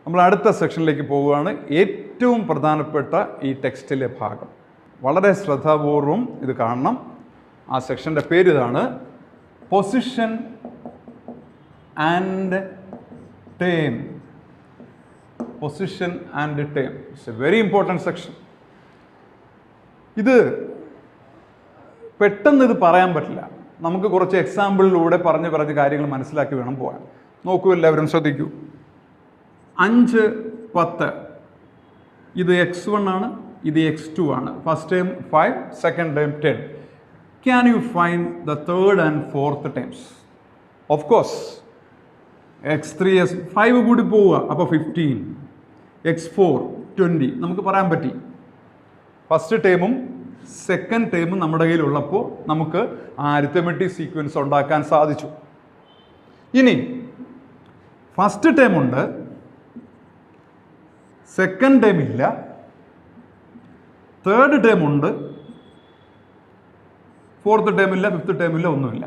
നമ്മൾ അടുത്ത സെക്ഷനിലേക്ക് പോവുകയാണ്. ഏറ്റവും പ്രധാനപ്പെട്ട ഈ ടെക്സ്റ്റിലെ ഭാഗം വളരെ ശ്രദ്ധാപൂർവം ഇത് കാണണം. ആ സെക്ഷൻ്റെ പേര് ഇതാണ്, position and term. Position and term it's a very important section. ഇത് പെട്ടെന്ന് ഇത് പറയാൻ പറ്റില്ല. നമുക്ക് കുറച്ച് എക്സാമ്പിളിലൂടെ പറഞ്ഞ് കാര്യങ്ങൾ മനസ്സിലാക്കി വേണം പോകാൻ. നോക്കൂ, എല്ലാവരും ശ്രദ്ധിക്കൂ. 5, 10 ഇത് x1 ആണ്, ഇത് x2 ആണ്. First time 5, second time 10. Can you find the third and fourth times? Of course x3 5 കൂടി പോവുക, അപ്പോൾ 15, x4 20 നമുക്ക് പറയാൻ പറ്റി. ഫസ്റ്റ് ടൈമും സെക്കൻഡ് ടൈമും നമ്മുടെ കയ്യിലുള്ളപ്പോൾ നമുക്ക് ആ അരിത്തമെറ്റിക് സീക്വൻസ് ഉണ്ടാക്കാൻ സാധിച്ചു. ഇനി ഫസ്റ്റ് ടൈം ഉണ്ട്, സെക്കൻഡ് ടൈം ഇല്ല, തേർഡ് ടൈം ഉണ്ട്, ഫോർത്ത് ടൈം ഇല്ല, ഫിഫ്ത്ത് ടൈം ഇല്ല, ഒന്നുമില്ല.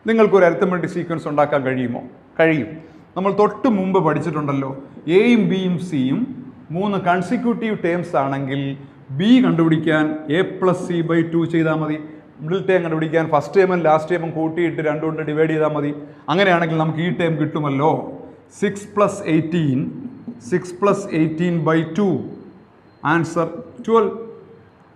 നിങ്ങൾക്കൊരു അരിത്തമെറ്റിക് സീക്വൻസ് ഉണ്ടാക്കാൻ കഴിയുമോ? കഴിയും. നമ്മൾ തൊട്ട് മുമ്പ് പഠിച്ചിട്ടുണ്ടല്ലോ, എയും ബിയും സിയും 3 കൺസിക്യൂട്ടീവ് ടേംസ് ആണെങ്കിൽ ബി കണ്ടുപിടിക്കാൻ a+c/2 ചെയ്താൽ മതി. മിഡിൽ ടേം കണ്ടുപിടിക്കാൻ ഫസ്റ്റ് ടൈമും ലാസ്റ്റ് ടൈമും കൂട്ടിയിട്ട് 2 കൊണ്ട് ഡിവൈഡ് ചെയ്താൽ മതി. അങ്ങനെയാണെങ്കിൽ നമുക്ക് ഈ ടൈം കിട്ടുമല്ലോ. 6 + 18/2 ആൻസർ 12.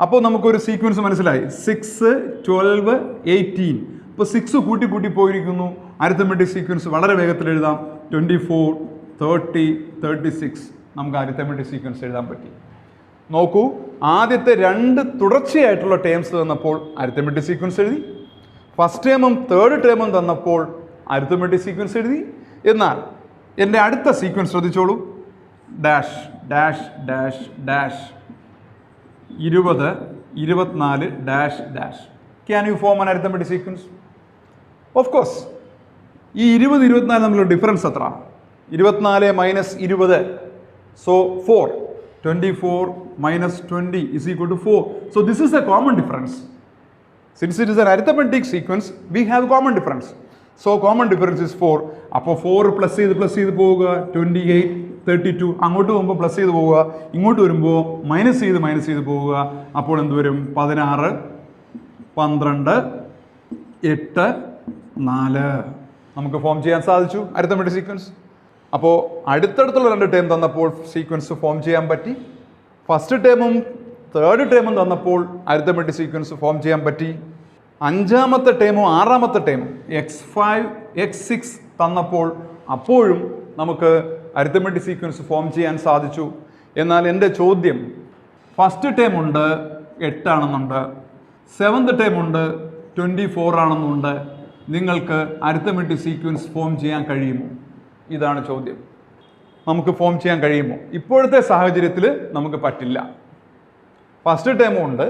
അപ്പോൾ നമുക്കൊരു സീക്വൻസ് മനസ്സിലായി. 6, 12, 18. ഇപ്പോൾ 6 കൂട്ടി പോയിരിക്കുന്നു. അരിത്തമെറ്റിക് സീക്വൻസ് വളരെ വേഗത്തിൽ എഴുതാം. 24, 30, 36 നമുക്ക് അരിത്തമെറ്റിക് സീക്വൻസ് എഴുതാൻ പറ്റി. നോക്കൂ, ആദ്യത്തെ 2 തുടർച്ചയായിട്ടുള്ള ടേംസ് തന്നപ്പോൾ അരിത്തമെറ്റിക് സീക്വൻസ് എഴുതി. ഫസ്റ്റ് ടേമും തേർഡ് ടേമും തന്നപ്പോൾ അരിത്തമെറ്റിക് സീക്വൻസ് എഴുതി. എന്നാൽ എൻ്റെ അടുത്ത സീക്വൻസ് ശ്രദ്ധിച്ചോളൂ. Dash dash dash dash 20, 24 dash dash. Can you form an arithmetic sequence? Of course. ഈ 20, 24 തമ്മിലുള്ള ഡിഫറൻസ് എത്ര? 24 - 20, so 4. 24 - 20 = 4. So this is a common difference. Since it is an arithmetic sequence, we have common difference. So common difference is 4. അപ്പോൾ 4 plus ചെയ്ത് പോവുക, 28, 32. അങ്ങോട്ട് പോകുമ്പോൾ plus ചെയ്ത് പോവുക, ഇങ്ങോട്ട് വരുമ്പോൾ മൈനസ് ചെയ്ത് പോവുക. അപ്പോൾ എന്ത് വരും? 16, 12, 8, 4 നമുക്ക് ഫോം ചെയ്യാൻ സാധിച്ചു അരിത്തമെറ്റിക് സീക്വൻസ്. അപ്പോൾ അടുത്തടുത്തുള്ള 2 ടേം തന്നപ്പോൾ സീക്വൻസ് ഫോം ചെയ്യാൻ പറ്റി. ഫസ്റ്റ് ടേമും തേർഡ് ടേമും തന്നപ്പോൾ അരിത്തമെറ്റിക് സീക്വൻസ് ഫോം ചെയ്യാൻ പറ്റി. 5ാമത്തെ ടേമും 6ാമത്തെ ടേമും x5, x6 തന്നപ്പോൾ അപ്പോഴും നമുക്ക് അരിത്തമെറ്റിക് സീക്വൻസ് ഫോം ചെയ്യാൻ സാധിച്ചു. എന്നാൽ എൻ്റെ ചോദ്യം, ഫസ്റ്റ് ടേം ഉണ്ട് 8 ആണെന്നുണ്ട്, 7th ടേം ഉണ്ട് 24 ആണെന്നുണ്ട്, നിങ്ങൾക്ക് അരിത്തമെറ്റിക് സീക്വൻസ് ഫോം ചെയ്യാൻ കഴിയുമോ? ഇതാണ് ചോദ്യം. നമുക്ക് ഫോം ചെയ്യാൻ കഴിയുമോ? ഇപ്പോഴത്തെ സാഹചര്യത്തിൽ നമുക്ക് പറ്റില്ല. ഫസ്റ്റ് ടേമും ഉണ്ട്,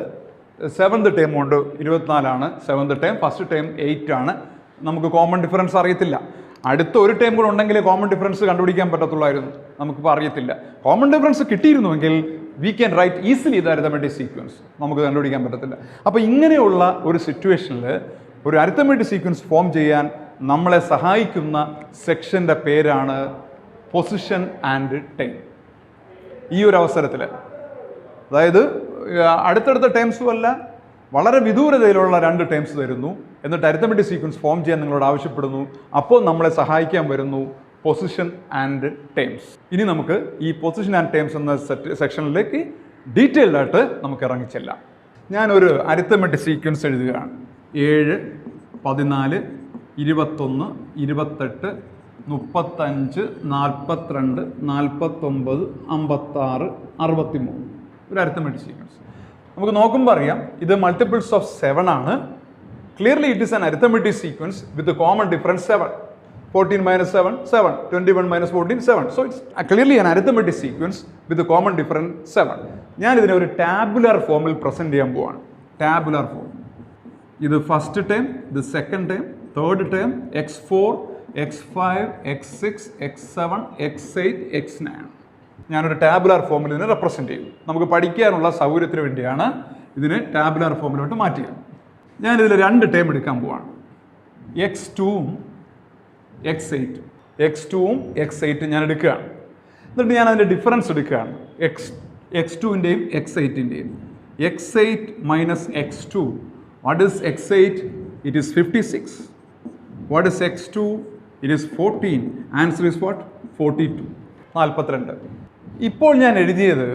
7th ടേമും ഉണ്ട്. 24 ആണ് 7th ടേം, ഫസ്റ്റ് ടേം 8 ആണ്. നമുക്ക് കോമൺ ഡിഫറൻസ് അറിയത്തില്ല. അടുത്ത ഒരു ടേം കൂടെ ഉണ്ടെങ്കിലേ കോമൺ ഡിഫറൻസ് കണ്ടുപിടിക്കാൻ പറ്റത്തുള്ളായിരുന്നു. നമുക്കിപ്പോൾ അറിയത്തില്ല. കോമൺ ഡിഫറൻസ് കിട്ടിയിരുന്നുവെങ്കിൽ we can write easily the arithmetic sequence. നമുക്ക് കണ്ടുപിടിക്കാൻ പറ്റത്തില്ല. അപ്പോൾ ഇങ്ങനെയുള്ള ഒരു സിറ്റുവേഷനിൽ ഒരു അരിത്തമെറ്റിക് സീക്വൻസ് ഫോം ചെയ്യാൻ നമ്മളെ സഹായിക്കുന്ന സെക്ഷൻ്റെ പേരാണ് പൊസിഷൻ ആൻഡ് ടൈം. ഈ ഒരു അവസരത്തിൽ, അതായത് അടുത്തടുത്ത ടേംസും അല്ല, വളരെ വിദൂരതയിലുള്ള 2 ടേംസ് തരുന്നു, എന്നിട്ട് അരിത്തമെറ്റിക് സീക്വൻസ് ഫോം ചെയ്യാൻ നിങ്ങളോട് ആവശ്യപ്പെടുന്നു. അപ്പോൾ നമ്മളെ സഹായിക്കാൻ വരുന്നു പൊസിഷൻ ആൻഡ് ടേംസ്. ഇനി നമുക്ക് ഈ പൊസിഷൻ ആൻഡ് ടേംസ് എന്ന സെക്ഷനിലേക്ക് ഡീറ്റെയിൽഡ് ആയിട്ട് നമുക്ക് ഇറങ്ങിച്ചെല്ലാം. ഞാനൊരു അരിത്തമെറ്റിക് സീക്വൻസ് എഴുതുകയാണ്. 7, 14, 21, 28, 35, 42, 49, 56, 63 ഒരു അരിത്തമെറ്റിക് സീക്വൻസ്. നമുക്ക് നോക്കുമ്പോൾ അറിയാം ഇത് മൾട്ടിപ്പിൾസ് ഓഫ് 7 ആണ്. Clearly it is an arithmetic sequence with common difference 7. 14 - 7, 7. 21 - 14, 7. So it's clearly an arithmetic sequence with a common difference 7. ഞാൻ ഇതിനെ ഒരു ടാബുലർ ഫോമിൽ പ്രസന്റ് ചെയ്യാൻ പോവാണ്. Tabular form. ഇത് ഫസ്റ്റ് ടൈം, ഇത് second time, third time, x4, x5, x6, x7, x8, x9. ഞാനൊരു tabular ഫോമിൽ ഇതിനെ റെപ്രസെൻറ്റ് ചെയ്യും. നമുക്ക് പഠിക്കാനുള്ള സൗകര്യത്തിന് വേണ്ടിയാണ് ഇതിനെ ടാബുലർ ഫോമിലോട്ട് മാറ്റുക. ഞാനിതിൽ 2 ടേം എടുക്കാൻ പോവാണ്. x2 ഉം x8. x2 ഉം x8 ഞാൻ എടുക്കുകയാണ്. എന്നിട്ട് ഞാൻ അതിൻ്റെ ഡിഫറൻസ് എടുക്കുകയാണ്. എക്സ് ടുവിൻ്റെയും എക്സ് എയ്റ്റിൻ്റെയും. X eight minus x two. What is x eight? It is 56. What is x two? It is 14. Answer is what? 42. 42. ഇപ്പോൾ ഞാൻ എഴുതിയത്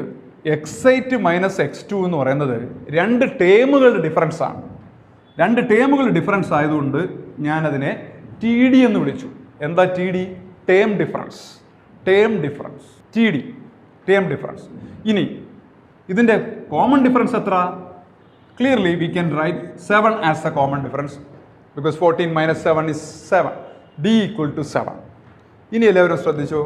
x eight minus x two എന്ന് പറയുന്നത് രണ്ട് ടേമുകളുടെ ഡിഫറൻസ് ആണ്. രണ്ട് ടേമുകളുടെ ഡിഫറൻസ് ആയതുകൊണ്ട് ഞാനതിനെ ടി ഡി എന്ന് വിളിച്ചു. എന്താ T D? Term difference. Term difference, T D, term difference. ഇനി ഇതിൻ്റെ കോമൺ ഡിഫറൻസ് എത്ര? Clearly we can write 7 as a common difference because 14 minus 7 is 7. D equal to 7. ഇനി എല്ലാവരും ശ്രദ്ധിച്ചോ,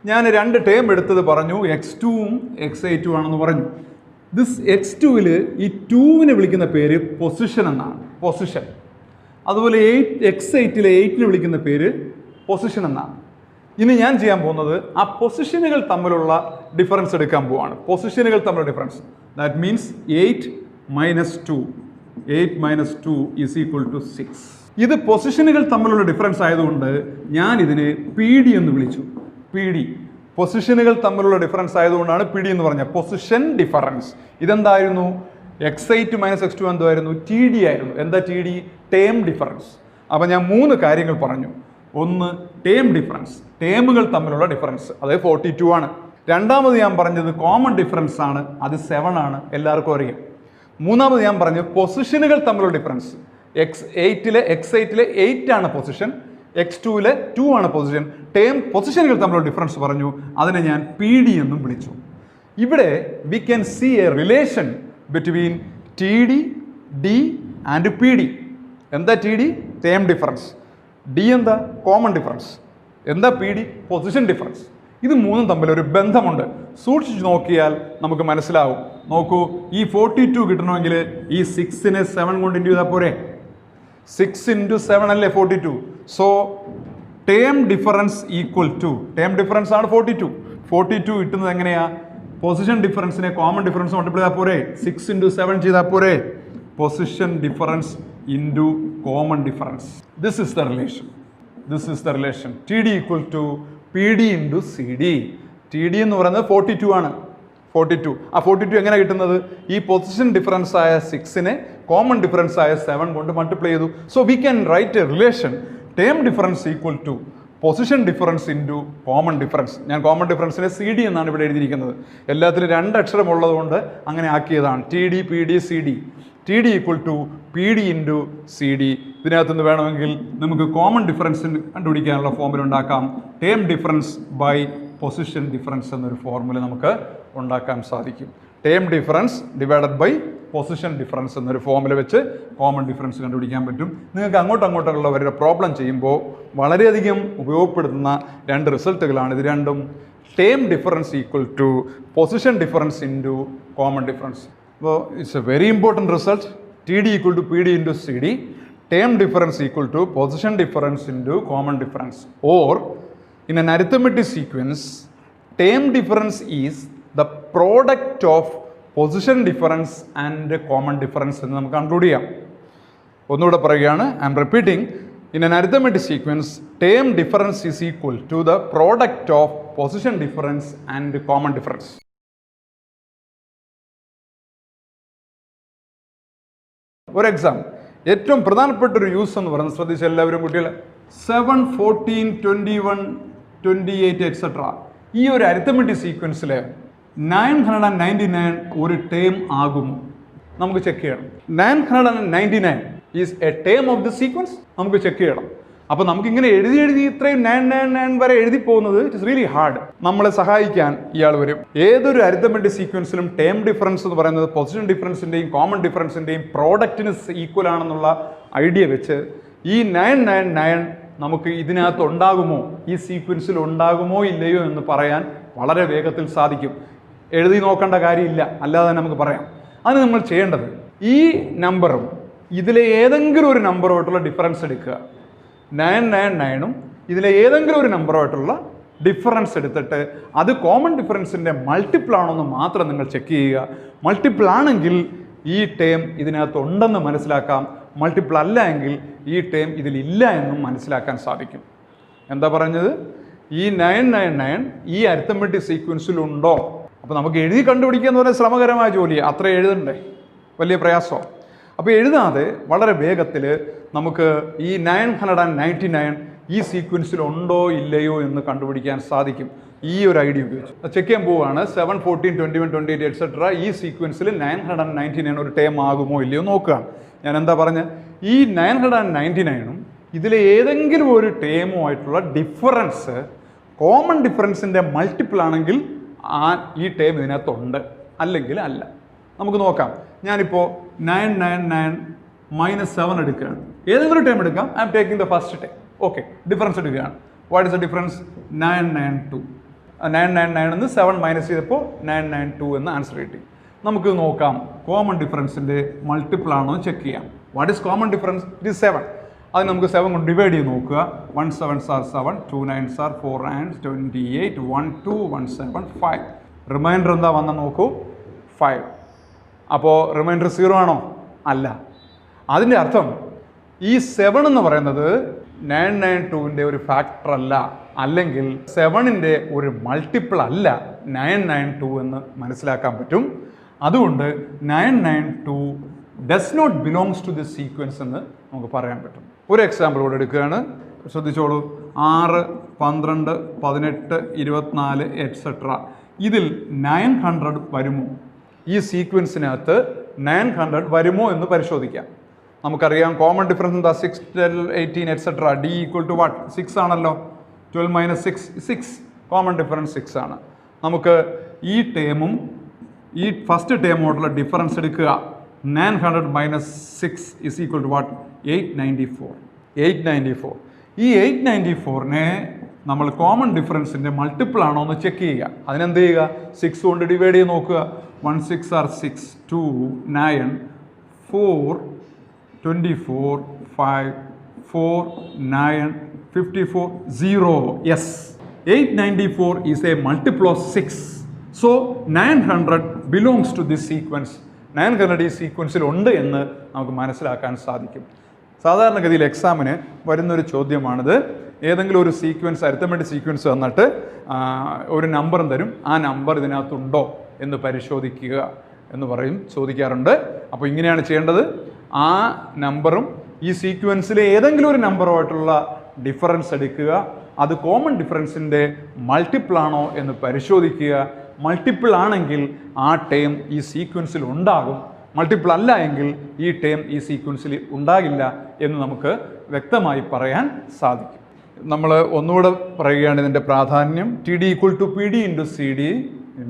ഞാൻ രണ്ട് ടേം എടുത്തത് പറഞ്ഞു, എക്സ് ടുവും എക്സ് എയ്റ്റും ആണെന്ന് പറഞ്ഞു. ദിസ് എക്സ് ടുവിൽ ഈ ടൂവിനെ വിളിക്കുന്ന പേര് പൊസിഷൻ എന്നാണ്, പൊസിഷൻ. അതുപോലെ എക്സ് എയ്റ്റിലെ എയ്റ്റിനെ വിളിക്കുന്ന പേര് പൊസിഷൻ എന്നാണ്. ഇനി ഞാൻ ചെയ്യാൻ പോകുന്നത് ആ പൊസിഷനുകൾ തമ്മിലുള്ള ഡിഫറൻസ് എടുക്കാൻ പോവാണ്. പൊസിഷനുകൾ തമ്മിലുള്ള difference, that means 8 minus 2. 8 minus 2 is equal to 6. ഇത് പൊസിഷനുകൾ തമ്മിലുള്ള ഡിഫറൻസ് ആയതുകൊണ്ട് ഞാൻ ഇതിനെ പി ഡി എന്ന് വിളിച്ചു. പി ഡി, പൊസിഷനുകൾ തമ്മിലുള്ള ഡിഫറൻസ് ആയതുകൊണ്ടാണ് പി ഡി എന്ന് പറഞ്ഞത്. Position difference. ഇതെന്തായിരുന്നു? X eight minus x two എന്തായിരുന്നു? ടി ഡി ആയിരുന്നു. എന്താ ടി ഡി? Term difference. അപ്പം ഞാൻ 3 കാര്യങ്ങൾ പറഞ്ഞു. ഒന്ന്, ടേം ഡിഫറൻസ്, ടേമുകൾ തമ്മിലുള്ള ഡിഫറൻസ്, അതായത് 42 ആണ്. രണ്ടാമത് ഞാൻ പറഞ്ഞത് കോമൺ ഡിഫറൻസ് ആണ്, അത് 7 ആണ്, എല്ലാവർക്കും അറിയാം. മൂന്നാമത് ഞാൻ പറഞ്ഞു പൊസിഷനുകൾ തമ്മിലുള്ള ഡിഫറൻസ്. എക്സ് എയ്റ്റിലെ 8 ആണ് പൊസിഷൻ, എക്സ് ടുവിലെ 2 ആണ് പൊസിഷൻ. ടേം പൊസിഷനുകൾ തമ്മിലുള്ള ഡിഫറൻസ് പറഞ്ഞു, അതിനെ ഞാൻ പി ഡി എന്നും വിളിച്ചു. ഇവിടെ we can see a relation between T D, D and P D. എന്താ T D? Term difference. D എന്താ? Common difference. എന്താ പി ഡി? Position difference. ഇത് മൂന്നും തമ്മിൽ ഒരു ബന്ധമുണ്ട്. സൂക്ഷിച്ച് നോക്കിയാൽ നമുക്ക് മനസ്സിലാവും. നോക്കൂ, ഈ 42 കിട്ടണമെങ്കിൽ ഈ 6നെ 7 കൊണ്ട് ഇൻറ്റു ചെയ്താൽ പോരെ? 6 ഇൻറ്റു 7 അല്ലേ 42. So term difference equal to, term difference ആണ് 42. 42 കിട്ടുന്നത് എങ്ങനെയാ? പൊസിഷൻ ഡിഫറൻസിനെ കോമൺ ഡിഫറൻസ് മൾട്ടിപ്ലൈ ചെയ്താൽ പോരെ? 6 ഇൻറ്റു 7 ചെയ്താൽ പോരെ? Position difference into common difference. This is the relation. This is the relation. T D equal to P D into C D. T D എന്ന് പറയുന്നത് 42 ആണ്. 42. ആ 42 എങ്ങനെ കിട്ടുന്നത്? ഈ പൊസിഷൻ ഡിഫറൻസ് ആയ 6നെ കോമൺ ഡിഫറൻസ് ആയ 7 കൊണ്ട് മൾട്ടിപ്ലൈ ചെയ്തു. So we can write a relation term difference equal to position difference into common difference. ഞാൻ കോമൺ ഡിഫറൻസിനെ സി ഡി എന്നാണ് ഇവിടെ എഴുതിയിരിക്കുന്നത്. എല്ലാത്തിലും 2 അക്ഷരം ഉള്ളതുകൊണ്ട് അങ്ങനെ ആക്കിയതാണ്. T D, P D, C D. T D equal to P D into C D. ഇതിനകത്തുനിന്ന് വേണമെങ്കിൽ നമുക്ക് കോമൺ ഡിഫറൻസിന് കണ്ടുപിടിക്കാനുള്ള ഫോർമുല ഉണ്ടാക്കാം. Term difference by position difference എന്നൊരു ഫോർമുല നമുക്ക് ഉണ്ടാക്കാൻ സാധിക്കും. Term difference divided by position difference എന്നൊരു ഫോർമുല വെച്ച് കോമൺ ഡിഫറൻസ് കണ്ടുപിടിക്കാൻ പറ്റും. നിങ്ങൾക്ക് അങ്ങോട്ടുള്ള ഒരു പ്രോബ്ലം ചെയ്യുമ്പോൾ വളരെയധികം ഉപയോഗപ്പെടുത്തുന്ന 2 റിസൾട്ടുകളാണ് ഇത് രണ്ടും. Term difference equal to position difference into common difference. അപ്പോൾ it's a very important result. T D equal to P D into C D. Term difference equal to position difference into common difference. Or in an arithmetic sequence, term difference is the product of position difference and common difference എന്ന് നമുക്ക് conclude ചെയ്യാം. ഒന്നുകൂടെ പറയുകയാണ്, I M repeating. In an arithmetic sequence, term difference is equal to the product of position difference and common difference. ഒരു exam, ഏറ്റവും പ്രധാനപ്പെട്ട ഒരു use എന്ന് പറയുന്നത് ശ്രദ്ധിച്ച എല്ലാവരും കുട്ടികൾ, 7, 14, 21, 28 എക്സെട്ര. ഈ ഒരു അരിത്തമെറ്റിക് സീക്വൻസിൽ 999 ഒരു ടേം ആകുമോ? നമുക്ക് ചെക്ക് ചെയ്യണം. 999 is A term of the sequence. നമുക്ക് ചെക്ക് ചെയ്യണം. അപ്പോൾ നമുക്കിങ്ങനെ എഴുതി ഇത്രയും 999 വരെ എഴുതി പോകുന്നത് ഇറ്റ് ഇസ് റിയലി ഹാർഡ്. നമ്മളെ സഹായിക്കാൻ ഇയാൾ വരും. ഏതൊരു അരിത്തമെറ്റിക് സീക്വൻസിലും ടേം ഡിഫറൻസ് എന്ന് പറയുന്നത് പൊസിഷൻ ഡിഫറൻസിൻ്റെയും കോമൺ ഡിഫറൻസിൻ്റെയും പ്രോഡക്റ്റിന് ഈക്വൽ ആണെന്നുള്ള ഐഡിയ വെച്ച് ഈ 999 നമുക്ക് ഇതിനകത്ത് ഉണ്ടാകുമോ, ഈ സീക്വൻസിൽ ഉണ്ടാകുമോ ഇല്ലയോ എന്ന് പറയാൻ വളരെ വേഗത്തിൽ സാധിക്കും. എഴുതി നോക്കേണ്ട കാര്യമില്ല, അല്ലാതെ തന്നെ നമുക്ക് പറയാം. അതിന് നമ്മൾ ചെയ്യേണ്ടത് ഈ നമ്പറും ഇതിലെ ഏതെങ്കിലും ഒരു നമ്പറുമായിട്ടുള്ള ഡിഫറൻസ് എടുക്കുക. 999ഉം ഇതിലെ ഏതെങ്കിലും ഒരു നമ്പറുമായിട്ടുള്ള ഡിഫറൻസ് എടുത്തിട്ട് അത് കോമൺ ഡിഫറൻസിൻ്റെ മൾട്ടിപ്പിൾ ആണോ എന്ന് മാത്രം നിങ്ങൾ ചെക്ക് ചെയ്യുക. മൾട്ടിപ്പിൾ ആണെങ്കിൽ ഈ ടേം ഇതിനകത്ത് ഉണ്ടെന്ന് മനസ്സിലാക്കാം. മൾട്ടിപ്പിൾ അല്ല എങ്കിൽ ഈ ടേം ഇതിലില്ല എന്നും മനസ്സിലാക്കാൻ സാധിക്കും. എന്താ പറഞ്ഞത്? ഈ 999 ഈ അരിത്തമെറ്റിക് സീക്വൻസിലുണ്ടോ? അപ്പോൾ നമുക്ക് എഴുതി കണ്ടുപിടിക്കുക എന്ന് പറഞ്ഞാൽ ശ്രമകരമായ ജോലിയാണ്, അത്ര എഴുതണ്ടേ, വലിയ പ്രയാസമാണ്. അപ്പോൾ എഴുതാതെ വളരെ വേഗത്തിൽ നമുക്ക് ഈ 999 ഈ സീക്വൻസിൽ ഉണ്ടോ ഇല്ലയോ എന്ന് കണ്ടുപിടിക്കാൻ സാധിക്കും ഈ ഒരു ഐഡിയ ഉപയോഗിച്ച്. ചെക്ക് ചെയ്യാൻ പോവുകയാണ്. 7, 14, 21, 28 എക്സെട്ര ഈ സീക്വൻസിൽ 999 ഒരു ടേം ആകുമോ ഇല്ലയോ നോക്കുകയാണ്. ഞാൻ എന്താ പറഞ്ഞത്, ഈ 999ഉം ഇതിലെ ഏതെങ്കിലും ഒരു ടേമുമായിട്ടുള്ള ഡിഫറൻസ് കോമൺ ഡിഫറൻസിൻ്റെ മൾട്ടിപ്പിൾ ആണെങ്കിൽ ഈ ടേം ഇതിനകത്തുണ്ട്, അല്ലെങ്കിൽ അല്ല. നമുക്ക് നോക്കാം. ഞാനിപ്പോൾ 999 - 7 എടുക്കുകയാണ്. ഏതെങ്കിലും ടേം എടുക്കാം. I am taking the first term. Okay, difference എടുക്കുകയാണ്. What is the difference? 992. 999 എന്ന് 7 മൈനസ് ചെയ്തപ്പോൾ 992 എന്ന് ആൻസർ കിട്ടി. നമുക്ക് നോക്കാം കോമൺ ഡിഫറൻസിൻ്റെ മൾട്ടിപ്പിൾ ആണോ ചെക്ക് ചെയ്യാം. What is common difference? It is 7. അത് നമുക്ക് 7 കൊണ്ട് ഡിവൈഡ് ചെയ്ത് നോക്കുക. 1 7s are 7, 2 9s are 4 9s 28, 1 2 1 7 5. Reminder എന്താ വന്ന നോക്കൂ, 5. അപ്പോൾ റിമൈൻഡർ 0 ആണോ? അല്ല. അതിൻ്റെ അർത്ഥം ഈ 7 എന്ന് പറയുന്നത് 992ൻ്റെ ഒരു ഫാക്ടർ അല്ല, അല്ലെങ്കിൽ 7ൻ്റെ ഒരു മൾട്ടിപ്പിൾ അല്ല 992 എന്ന് മനസ്സിലാക്കാൻ പറ്റും. അതുകൊണ്ട് 992 does not belongs to the sequence എന്ന് നമുക്ക് പറയാൻ പറ്റും. ഒരു എക്സാമ്പിൾ കൂടെ എടുക്കുകയാണ്, ശ്രദ്ധിച്ചോളൂ. 6, 12, 18, 24 എക്സെട്ര ഇതിൽ 900 വരുമോ? ഈ സീക്വൻസിനകത്ത് 900 വരുമോ എന്ന് പരിശോധിക്കാം. നമുക്കറിയാം കോമൺ ഡിഫറൻസ് എന്താ? 6, 12, 18 etcetera. D equal to what? 6 ആണല്ലോ. 12 - 6 കോമൺ ഡിഫറൻസ് 6 ആണ്. നമുക്ക് ഈ ടേമും ഈ ഫസ്റ്റ് ടേമോടുള്ള ഡിഫറൻസ് എടുക്കുക. 900 - 6 is equal to what? 894. 894. ഈ 894നെ നമ്മൾ കോമൺ ഡിഫറൻസിൻ്റെ മൾട്ടിപ്പിൾ ആണോ എന്ന് ചെക്ക് ചെയ്യുക. അതിനെന്ത് ചെയ്യുക? 6 കൊണ്ട് ഡിവൈഡ് ചെയ്ത് നോക്കുക. 1 6 are 6, 2 9, 4 24, 5 4 9 54 0. Yes, 894 is a multiple of 6. So 900 belongs to this sequence. 900 ഈ സീക്വൻസിൽ ഉണ്ട് എന്ന് നമുക്ക് മനസ്സിലാക്കാൻ സാധിക്കും. സാധാരണഗതിയിൽ എക്സാമിന് വരുന്നൊരു ചോദ്യമാണിത്. ഏതെങ്കിലും ഒരു സീക്വൻസ്, അരിത്തമെറ്റിക് സീക്വൻസ് തന്നിട്ട് ഒരു നമ്പറും തരും, ആ നമ്പർ ഇതിനകത്തുണ്ടോ എന്ന് പരിശോധിക്കുക എന്ന് പറയും, ചോദിക്കാറുണ്ട്. അപ്പോൾ ഇങ്ങനെയാണ് ചെയ്യേണ്ടത്. ആ നമ്പറും ഈ സീക്വൻസിലെ ഏതെങ്കിലും ഒരു നമ്പറുമായിട്ടുള്ള ഡിഫറൻസ് എടുക്കുക. അത് കോമൺ ഡിഫറൻസിൻ്റെ മൾട്ടിപ്പിൾ ആണോ എന്ന് പരിശോധിക്കുക. മൾട്ടിപ്പിൾ ആണെങ്കിൽ ആ ടേം ഈ സീക്വൻസിൽ ഉണ്ടാകും. മൾട്ടിപ്പിൾ അല്ല എങ്കിൽ ഈ ടേം ഈ സീക്വൻസിൽ ഉണ്ടാകില്ല എന്ന് നമുക്ക് വ്യക്തമായി പറയാൻ സാധിക്കും. നമ്മൾ ഒന്നുകൂടെ പറയുകയാണ് ഇതിൻ്റെ പ്രാധാന്യം. T D equal to P D into C D.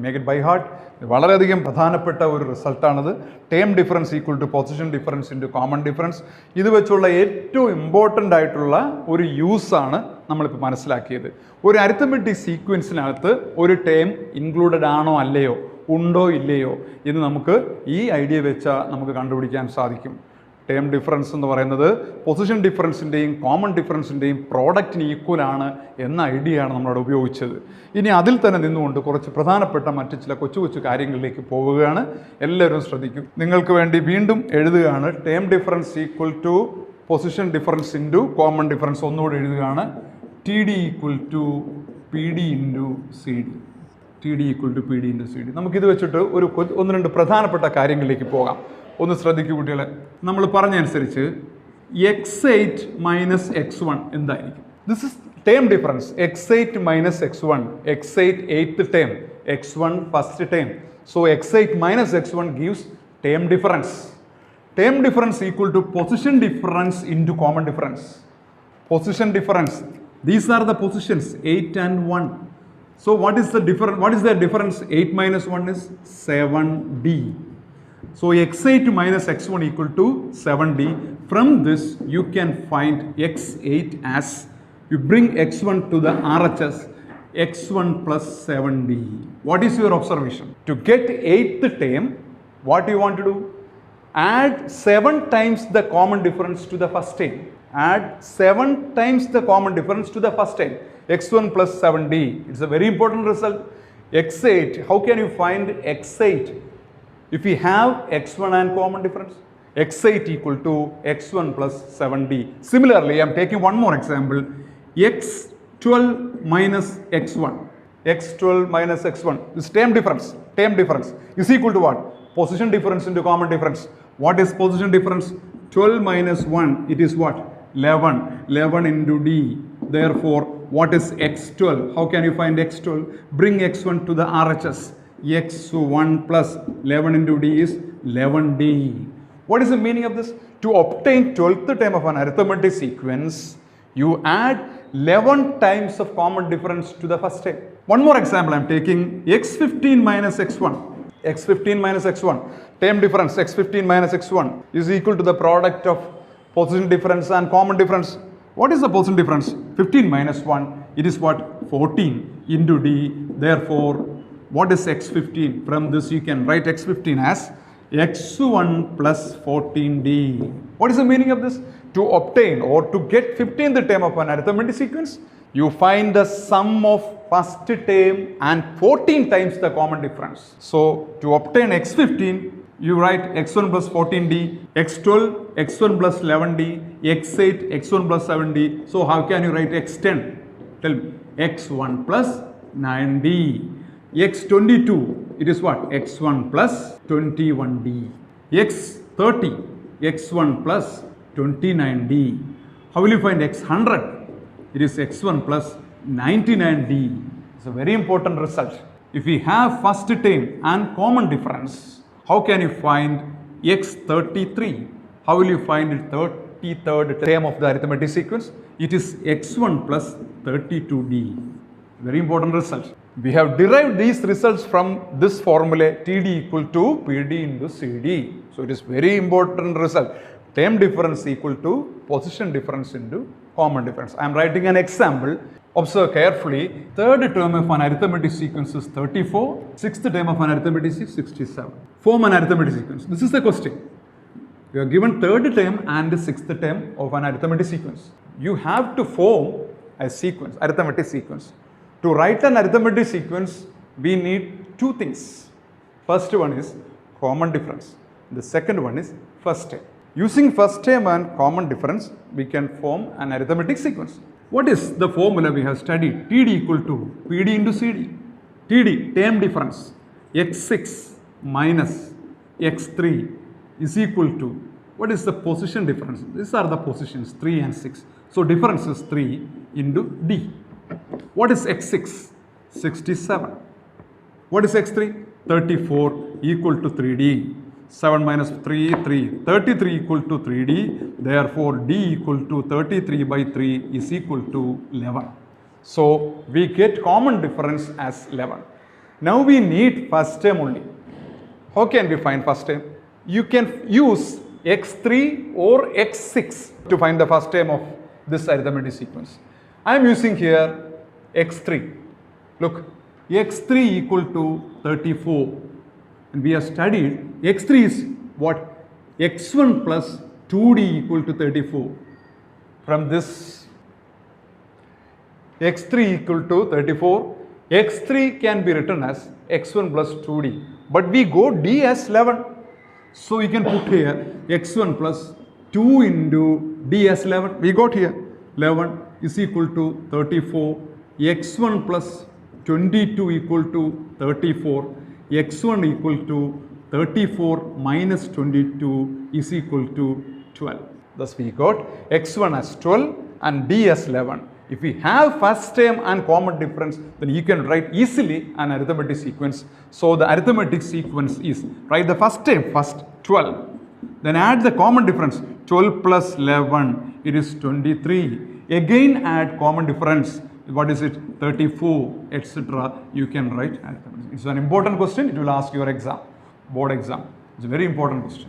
Make it by heart. വളരെയധികം പ്രധാനപ്പെട്ട ഒരു റിസൾട്ടാണത്. Term difference equal to position difference into common difference. ഇത് വെച്ചുള്ള ഏറ്റവും ഇമ്പോർട്ടൻ്റ് ആയിട്ടുള്ള ഒരു യൂസാണ് നമ്മളിപ്പോൾ മനസ്സിലാക്കിയത്. ഒരു അരിത്തമെറ്റിക് സീക്വൻസിനകത്ത് ഒരു ടേം ഇൻക്ലൂഡഡ് ആണോ അല്ലയോ, ഉണ്ടോ ഇല്ലയോ എന്ന് നമുക്ക് ഈ ഐഡിയ വെച്ചാൽ നമുക്ക് കണ്ടുപിടിക്കാൻ സാധിക്കും. ടേം ഡിഫറൻസ് എന്ന് പറയുന്നത് പൊസിഷൻ ഡിഫറൻസിൻ്റെയും കോമൺ ഡിഫറൻസിൻ്റെയും പ്രോഡക്റ്റിന് ഈക്വലാണ് എന്ന ഐഡിയയാണ് നമ്മളവിടെ ഉപയോഗിച്ചത്. ഇനി അതിൽ തന്നെ നിന്നുകൊണ്ട് കുറച്ച് പ്രധാനപ്പെട്ട മറ്റ് ചില കൊച്ചു കൊച്ചു കാര്യങ്ങളിലേക്ക് പോവുകയാണ്. എല്ലാവരും ശ്രദ്ധിക്കും. നിങ്ങൾക്ക് വേണ്ടി വീണ്ടും എഴുതുകയാണ്. Term difference equal to position difference into common difference. ഒന്നുകൂടെ എഴുതുകയാണ്. T D equal to P D into C D. T D equal to P D into C D. നമുക്കിത് വെച്ചിട്ട് ഒന്ന് രണ്ട് പ്രധാനപ്പെട്ട കാര്യങ്ങളിലേക്ക് പോകാം. ഒന്ന് ശ്രദ്ധിക്കൂ കുട്ടികളെ. നമ്മൾ പറഞ്ഞനുസരിച്ച് x8 - x1 എന്തായിരിക്കും? This is term difference. x8 - x1. x8 8th term, x1 first term. So x8 - x1 gives term difference. Term difference equal to position difference into common difference. Position difference. These are the positions 8 and 1. So what is the difference? What is the difference? 8 - 1 is 7d. So x8 - x1 equal to 7d. From this you can find x8 as, you bring x1 to the RHS, x1 plus 7d. What is your observation? To get 8th term, what do you want to do? Add 7 times the common difference to the first term. Add 7 times the common difference to the first term. x1 plus 7d. It's a very important result. x8, how can you find x8? If we have x1 and common difference, x8 equal to x1 plus 7d. Similarly, I am taking one more example. x 12 minus x1. x12 minus x1. This term difference is equal to what? Position difference into common difference. What is position difference? 12 minus 1, it is what? 11. 11 into d. Therefore, what is x12? How can you find x12? Bring x1 to the RHS. x1 plus 11 into d is 11d. What is the meaning of this? To obtain 12th term of an arithmetic sequence, you add 11 times of common difference to the first term. One more example I am taking, x15 minus x1. x15 minus x1. Term difference x15 minus x1 is equal to the product of position difference and common difference. What is the position difference? 15 minus 1, it is what? 14 into d. Therefore, what is x15? From this you can write x15 as x1 plus 14d. What is the meaning of this? To obtain or to get 15th term of an arithmetic sequence, you find the sum of first term and 14 times the common difference. So, to obtain x15, you write x1 plus 14d, x12, x1 plus 11d, x8, x1 plus 7d. So, how can you write x10? Tell me. x1 plus 9d. x22, it is what? x1 plus 21d. x30, x1 plus 29d. How will you find x100? It is x1 plus 99d. It's a very important result. If we have first term and common difference, how can you find x33? How will you find it 33rd term of the arithmetic sequence? It is x1 plus 32d. Very important result. We have derived these results from this formula TD equal to PD into CD. So it is very important result. Term difference equal to position difference into common difference. I am writing an example. Observe carefully. Third term of an arithmetic sequence is 34. Sixth term of an arithmetic is 67. Form an arithmetic sequence. This is the question. You are given third term and sixth term of an arithmetic sequence. You have to form a sequence, arithmetic sequence. To write an arithmetic sequence, we need two things. First one is common difference. The second one is first term. Using first term and common difference, we can form an arithmetic sequence. What is the formula we have studied? TD equal to PD into CD. TD, term difference, x6 minus x3 is equal to, what is the position difference? These are the positions, 3 and 6. So difference is 3 into d. What is x6? 67. What is x3? 34 equal to 3d. 7 minus 3, 3. 33 equal to 3d. Therefore, d equal to 33 by 3 is equal to 11. So, we get common difference as 11. Now, we need first term only. How can we find first term? You can use x3 or x6 to find the first term of this arithmetic sequence. I am using here x3. Look, x3 equal to 34. And we have studied x3 is what? x1 plus 2d equal to 34. From this, x3 equal to 34. x3 can be written as x1 plus 2d. But we go d as 11. So you can put here x1 plus 2 into d as 11. We got here 11 is equal to 34. x1 plus 22 equal to 34. x1 equal to 34 minus 22 is equal to 12. Thus we got x1 as 12 and d as 11. If we have first term and common difference, then you can write easily an arithmetic sequence. So the arithmetic sequence is, write the first term first, 12. Then add the common difference, 12 plus 11, it is 23. Again add common difference, what is it? 34, etc. You can write arithmetic. It's an important question. It will ask your exam, board exam. It's a very important question.